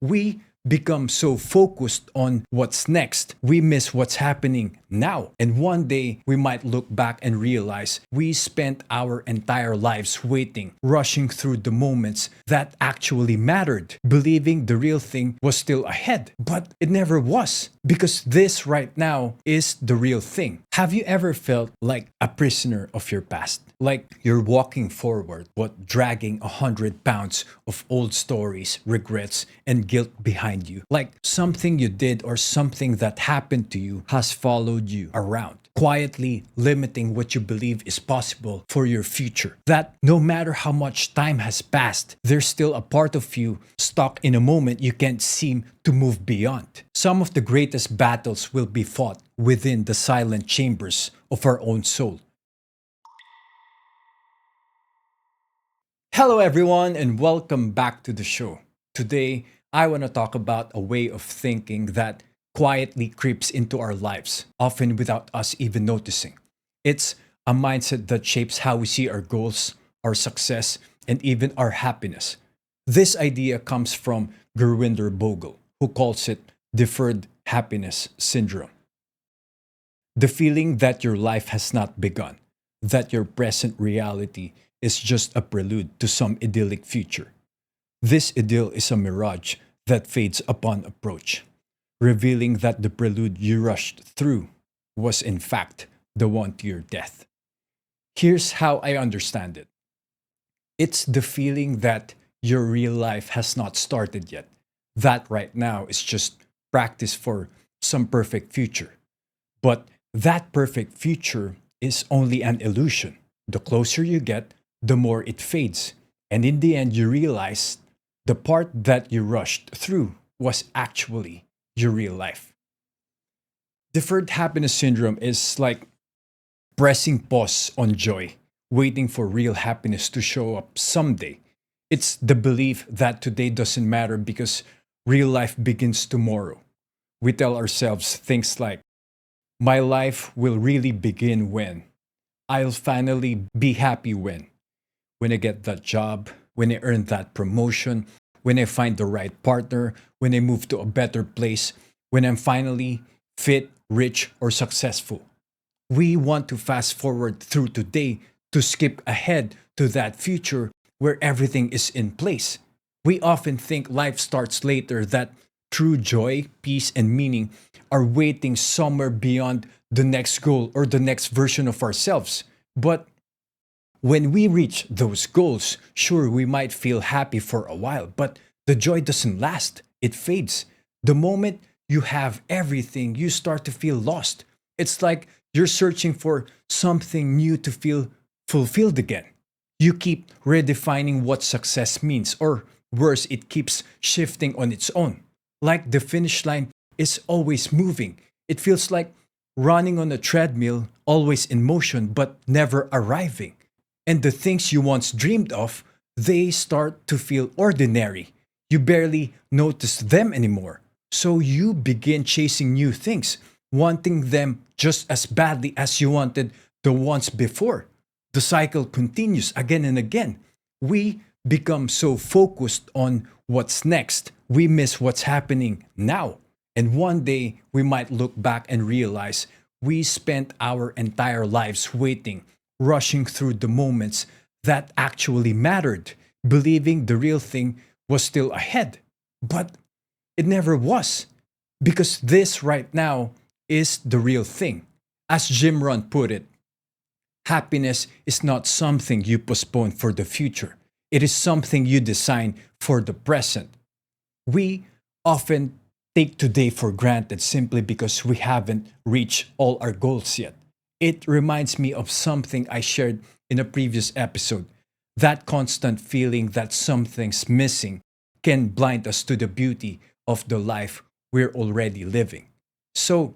We become so focused on what's next, we miss what's happening now. And one day, we might look back and realize we spent our entire lives waiting, rushing through the moments that actually mattered, believing the real thing was still ahead. But it never was, because this right now is the real thing. Have you ever felt like a prisoner of your past? Like you're walking forward, but dragging 100 pounds of old stories, regrets, and guilt behind you. Like something you did or something that happened to you has followed you around, quietly limiting what you believe is possible for your future. That no matter how much time has passed, there's still a part of you stuck in a moment you can't seem to move beyond. Some of the greatest battles will be fought within the silent chambers of our own soul. Hello, everyone, and welcome back to the show. Today, I want to talk about a way of thinking that quietly creeps into our lives, often without us even noticing. It's a mindset that shapes how we see our goals, our success, and even our happiness. This idea comes from Gurwinder Bogle, who calls it deferred happiness syndrome. The feeling that your life has not begun, that your present reality is just a prelude to some idyllic future. This idyll is a mirage that fades upon approach, revealing that the prelude you rushed through was in fact the one to your death. Here's how I understand it: it's the feeling that your real life has not started yet. That right now is just practice for some perfect future. But that perfect future is only an illusion. The closer you get, the more it fades. And in the end, you realize the part that you rushed through was actually your real life. Deferred happiness syndrome is like pressing pause on joy, waiting for real happiness to show up someday. It's the belief that today doesn't matter because real life begins tomorrow. We tell ourselves things like, my life will really begin when I'll finally be happy when I get that job, when I earn that promotion, when I find the right partner, when I move to a better place, when I'm finally fit, rich, or successful. We want to fast forward through today to skip ahead to that future where everything is in place. We often think life starts later, that true joy, peace, and meaning are waiting somewhere beyond the next goal or the next version of ourselves. But when we reach those goals, sure, we might feel happy for a while, but the joy doesn't last. It fades. The moment you have everything, you start to feel lost. It's like you're searching for something new to feel fulfilled again. You keep redefining what success means, or worse, it keeps shifting on its own. Like the finish line is always moving. It feels like running on a treadmill, always in motion, but never arriving. And the things you once dreamed of, they start to feel ordinary. You barely notice them anymore. So you begin chasing new things, wanting them just as badly as you wanted the ones before. The cycle continues again and again. We become so focused on what's next, we miss what's happening now. And one day, we might look back and realize we spent our entire lives waiting, rushing through the moments that actually mattered, believing the real thing was still ahead. But it never was, because this right now is the real thing. As Jim Rohn put it, happiness is not something you postpone for the future. It is something you design for the present. We often take today for granted simply because we haven't reached all our goals yet. It reminds me of something I shared in a previous episode. That constant feeling that something's missing can blind us to the beauty of the life we're already living. So,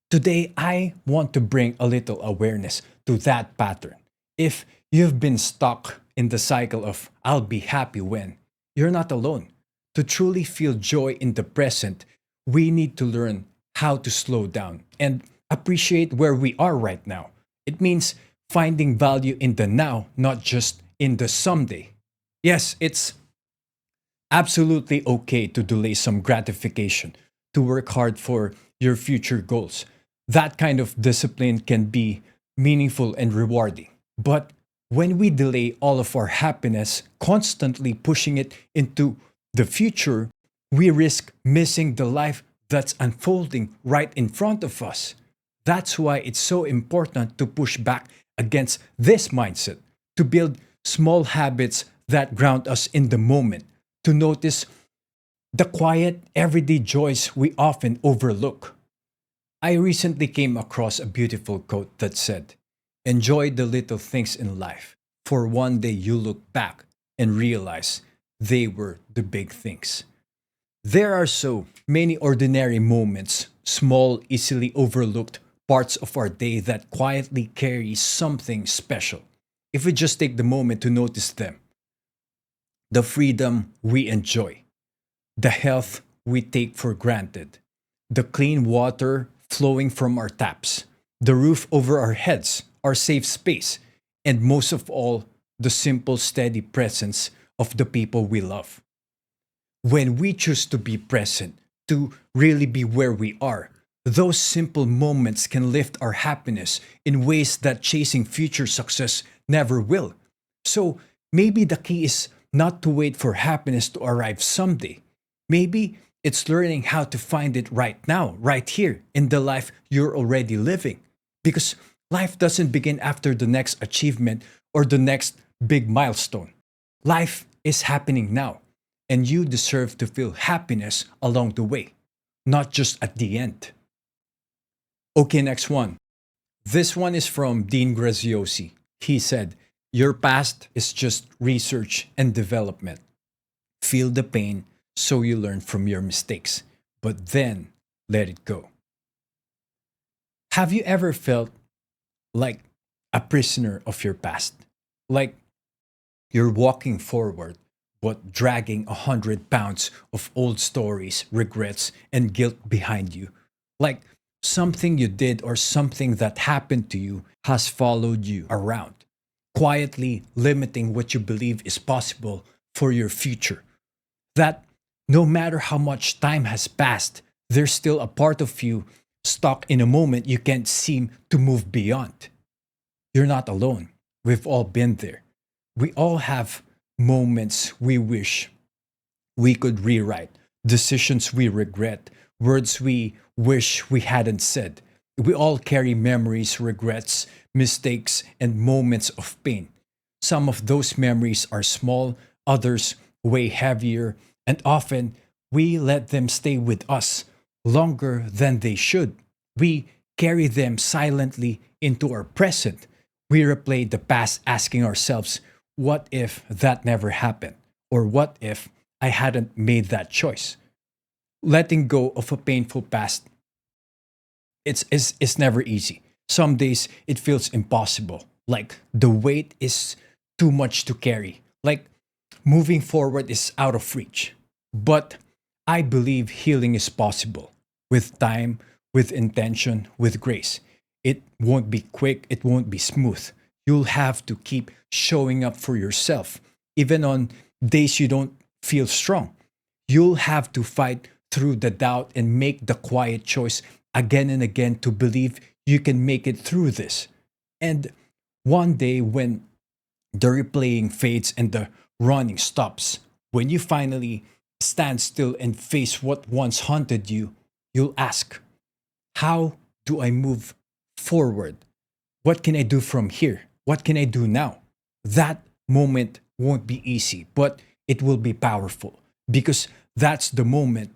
today I want to bring a little awareness to that pattern. If you've been stuck in the cycle of I'll be happy when, you're not alone. To truly feel joy in the present, we need to learn how to slow down and appreciate where we are right now. It means finding value in the now, not just in the someday. Yes, it's absolutely okay to delay some gratification, to work hard for your future goals. That kind of discipline can be meaningful and rewarding. But when we delay all of our happiness, constantly pushing it into the future, we risk missing the life that's unfolding right in front of us. That's why it's so important to push back against this mindset, to build small habits that ground us in the moment, to notice the quiet, everyday joys we often overlook. I recently came across a beautiful quote that said, "Enjoy the little things in life, for one day you look back and realize they were the big things." There are so many ordinary moments, small, easily overlooked parts of our day that quietly carry something special. If we just take the moment to notice them, the freedom we enjoy, the health we take for granted, the clean water flowing from our taps, the roof over our heads, our safe space, and most of all, the simple, steady presence of the people we love. When we choose to be present, to really be where we are, those simple moments can lift our happiness in ways that chasing future success never will. So maybe the key is not to wait for happiness to arrive someday. Maybe it's learning how to find it right now, right here, in the life you're already living. Because life doesn't begin after the next achievement or the next big milestone. Life is happening now, and you deserve to feel happiness along the way, not just at the end. Okay, next one. This one is from Dean Graziosi. He said, "Your past is just research and development. Feel the pain so you learn from your mistakes, but then let it go." Have you ever felt like a prisoner of your past? Like you're walking forward, but dragging 100 pounds of old stories, regrets, and guilt behind you. Like something you did or something that happened to you has followed you around, quietly limiting what you believe is possible for your future. That no matter how much time has passed, there's still a part of you stuck in a moment you can't seem to move beyond. You're not alone. We've all been there. We all have moments we wish we could rewrite, decisions we regret, words we wish we hadn't said. We all carry memories, regrets, mistakes, and moments of pain. Some of those memories are small, others way heavier, and often we let them stay with us longer than they should. We carry them silently into our present. We replay the past asking ourselves, what if that never happened? Or what if I hadn't made that choice? Letting go of a painful past, it's never easy. Some days it feels impossible, like the weight is too much to carry, like moving forward is out of reach. But I believe healing is possible with time, with intention, with grace. It won't be quick, it won't be smooth. You'll have to keep showing up for yourself, even on days you don't feel strong. You'll have to fight through the doubt and make the quiet choice again and again to believe you can make it through this. And one day, when the replaying fades and the running stops, when you finally stand still and face what once haunted you, you'll ask, how do I move forward? What can I do from here? What can I do now? That moment won't be easy, but it will be powerful because that's the moment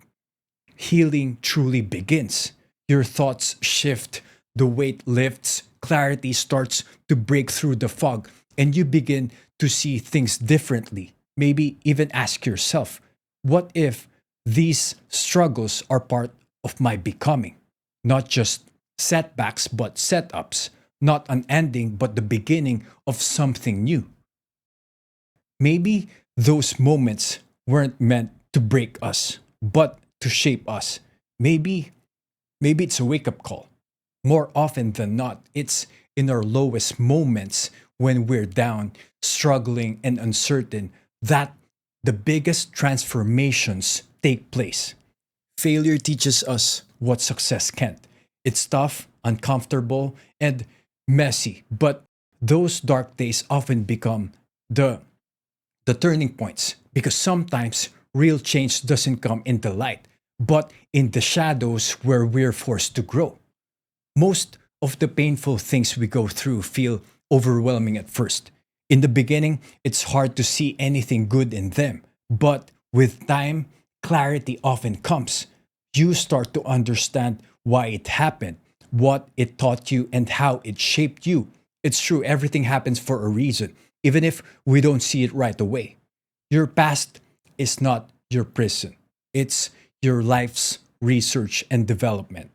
healing truly begins. Your thoughts shift, the weight lifts, clarity starts to break through the fog, and you begin to see things differently. Maybe even ask yourself, what if these struggles are part of my becoming? Not just setbacks, but setups. Not an ending, but the beginning of something new. Maybe those moments weren't meant to break us, but to shape us. Maybe maybe it's a wake-up call. More often than not, it's in our lowest moments when we're down, struggling and uncertain that the biggest transformations take place. Failure teaches us what success can't. It's tough, uncomfortable, and messy, but those dark days often become the the turning points because sometimes real change doesn't come in the light, but in the shadows where we're forced to grow. Most of the painful things we go through feel overwhelming at first. In the beginning, it's hard to see anything good in them, but with time, clarity often comes. You start to understand why it happened, what it taught you, and how it shaped you. It's true, everything happens for a reason, even if we don't see it right away. Your past is not your prison, it's your life's research and development.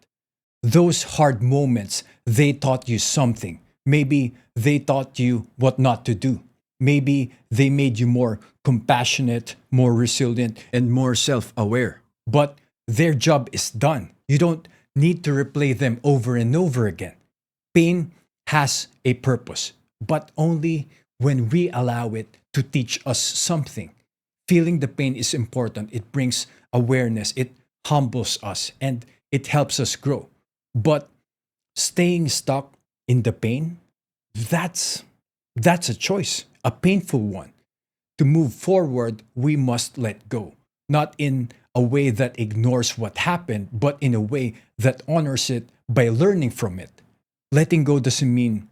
Those hard moments, they taught you something. Maybe they taught you what not to do. Maybe they made you more compassionate, more resilient, and more self aware. But their job is done. You don't need to replay them over and over again. Pain has a purpose, but only when we allow it to teach us something. Feeling the pain is important. It brings awareness, it humbles us, and it helps us grow. But staying stuck in the pain, that's that's a choice, a painful one. To move forward, we must let go, not in a way that ignores what happened, but in a way that honors it by learning from it. Letting go doesn't mean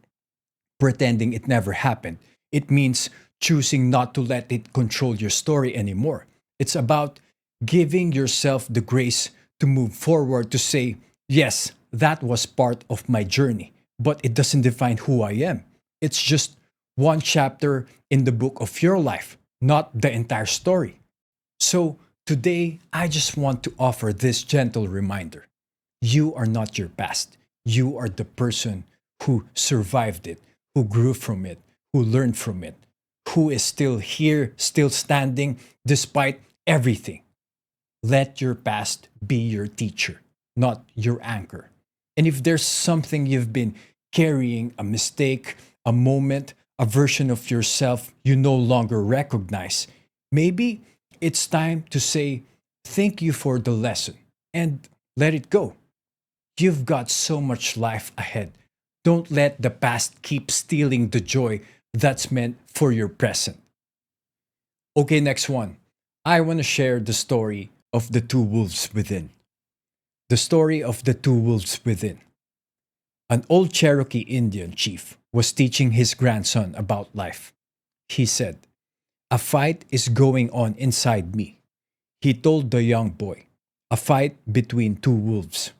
pretending it never happened. It means choosing not to let it control your story anymore. It's about giving yourself the grace to move forward, to say, yes, that was part of my journey, but it doesn't define who I am. It's just one chapter in the book of your life, not the entire story. So today, I just want to offer this gentle reminder. You are not your past. You are the person who survived it, who grew from it, who learned from it, who is still here, still standing despite everything. Let your past be your teacher, not your anchor. And if there's something you've been carrying, a mistake, a moment, a version of yourself you no longer recognize, maybe it's time to say thank you for the lesson and let it go. You've got so much life ahead. Don't let the past keep stealing the joy that's meant for your present. Okay, next one. I want to share the story of the two wolves within. The story of the two wolves within. An old Cherokee Indian chief was teaching his grandson about life. He said, "A fight is going on inside me," he told the young boy. "A fight between two wolves.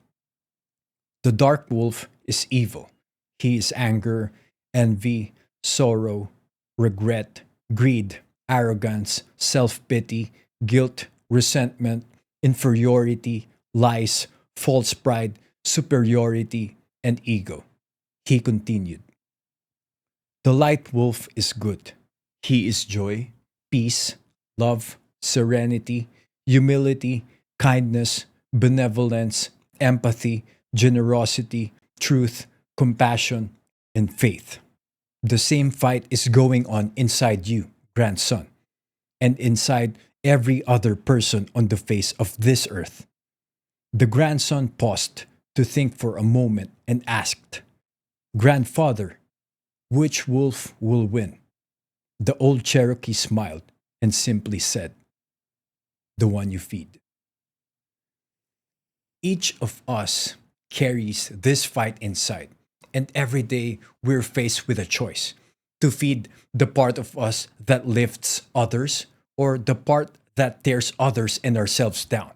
The dark wolf is evil. He is anger, envy, sorrow, regret, greed, arrogance, self pity, guilt, resentment, inferiority, lies, false pride, superiority, and ego." He continued, "The light wolf is good. He is joy, peace, love, serenity, humility, kindness, benevolence, empathy, generosity, truth, compassion, and faith. The same fight is going on inside you, grandson, and inside every other person on the face of this earth." The grandson paused to think for a moment and asked, "Grandfather, which wolf will win?" The old Cherokee smiled and simply said, "The one you feed." Each of us carries this fight inside, and every day we're faced with a choice to feed the part of us that lifts others or the part that tears others and ourselves down.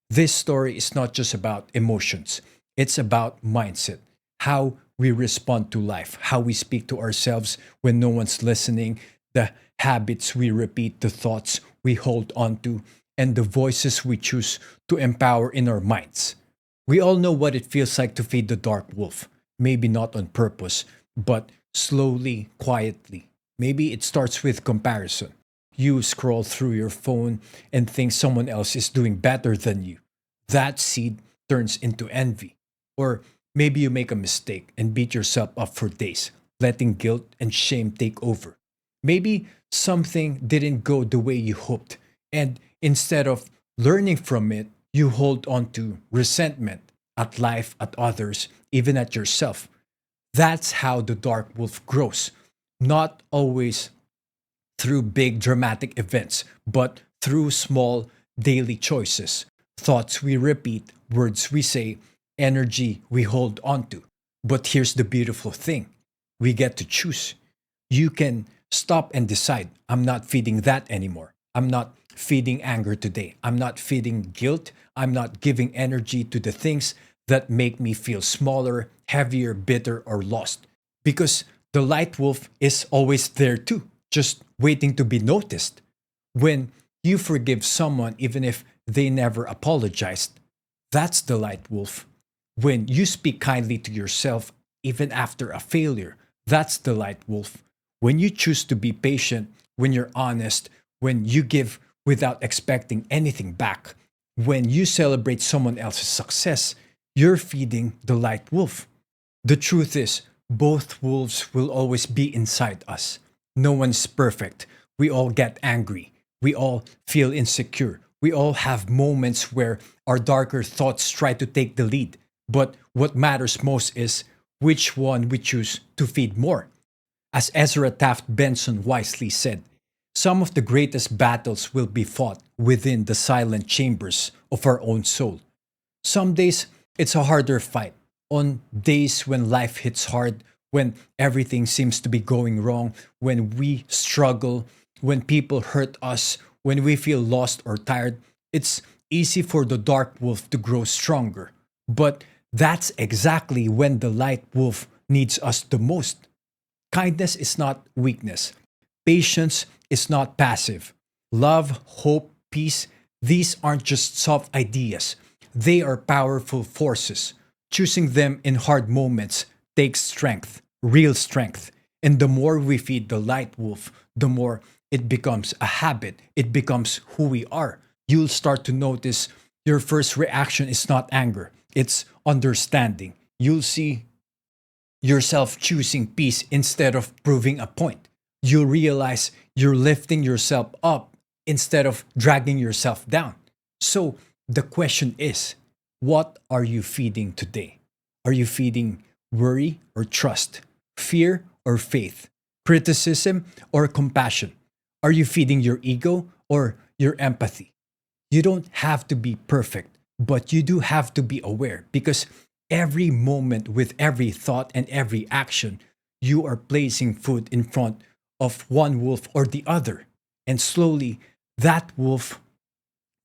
This story is not just about emotions, it's about mindset, how we respond to life, how we speak to ourselves when no one's listening, the habits we repeat, the thoughts we hold on to, and the voices we choose to empower in our minds. We all know what it feels like to feed the dark wolf. Maybe not on purpose, but slowly, quietly. Maybe it starts with comparison. You scroll through your phone and think someone else is doing better than you. That seed turns into envy. Or maybe you make a mistake and beat yourself up for days, letting guilt and shame take over. Maybe something didn't go the way you hoped. And instead of learning from it, you hold on to resentment at life, at others, even at yourself. That's how the dark wolf grows. Not always through big dramatic events, but through small daily choices, thoughts we repeat, words we say, energy we hold on to. But here's the beautiful thing, we get to choose. You can stop and decide, I'm not feeding that anymore. I'm not feeding anger today. I'm not feeding guilt. I'm not giving energy to the things that make me feel smaller, heavier, bitter, or lost. Because the light wolf is always there too, just waiting to be noticed. When you forgive someone, even if they never apologized, that's the light wolf. When you speak kindly to yourself, even after a failure, that's the light wolf. When you choose to be patient, when you're honest, when you give without expecting anything back, when you celebrate someone else's success, you're feeding the light wolf. The truth is, both wolves will always be inside us. No one's perfect. We all get angry. We all feel insecure. We all have moments where our darker thoughts try to take the lead. But what matters most is which one we choose to feed more. As Ezra Taft Benson wisely said, some of the greatest battles will be fought within the silent chambers of our own soul. Some days it's a harder fight. On days when life hits hard, when everything seems to be going wrong, when we struggle, when people hurt us, when we feel lost or tired, it's easy for the dark wolf to grow stronger. But that's exactly when the light wolf needs us the most. Kindness is not weakness. Patience is not passive. Love, hope, peace, these aren't just soft ideas. They are powerful forces. Choosing them in hard moments takes strength, real strength. And the more we feed the light wolf, the more it becomes a habit. It becomes who we are. You'll start to notice your first reaction is not anger, it's understanding. You'll see yourself choosing peace instead of proving a point. You'll realize you're lifting yourself up instead of dragging yourself down. So the question is, what are you feeding today? Are you feeding worry or trust? Fear or faith? Criticism or compassion? Are you feeding your ego or your empathy? You don't have to be perfect, but you do have to be aware because every moment with every thought and every action, you are placing food in front of one wolf or the other. And slowly, that wolf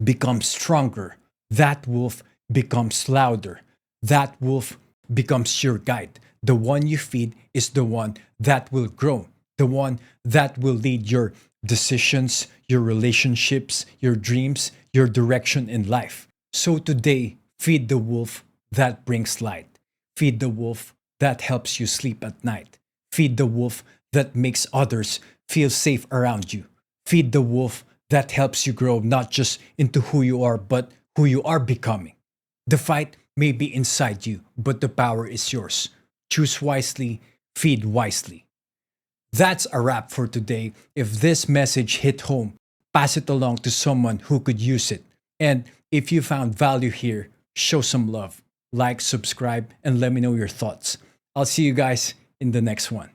becomes stronger. That wolf becomes louder. That wolf becomes your guide. The one you feed is the one that will grow, the one that will lead your decisions, your relationships, your dreams, your direction in life. So today, feed the wolf that brings light. Feed the wolf that helps you sleep at night. Feed the wolf that makes others feel safe around you. Feed the wolf that helps you grow not just into who you are, but who you are becoming. The fight may be inside you, but the power is yours. Choose wisely, feed wisely. That's a wrap for today. If this message hit home, pass it along to someone who could use it. And if you found value here, show some love. Like, subscribe, and let me know your thoughts. I'll see you guys in the next one.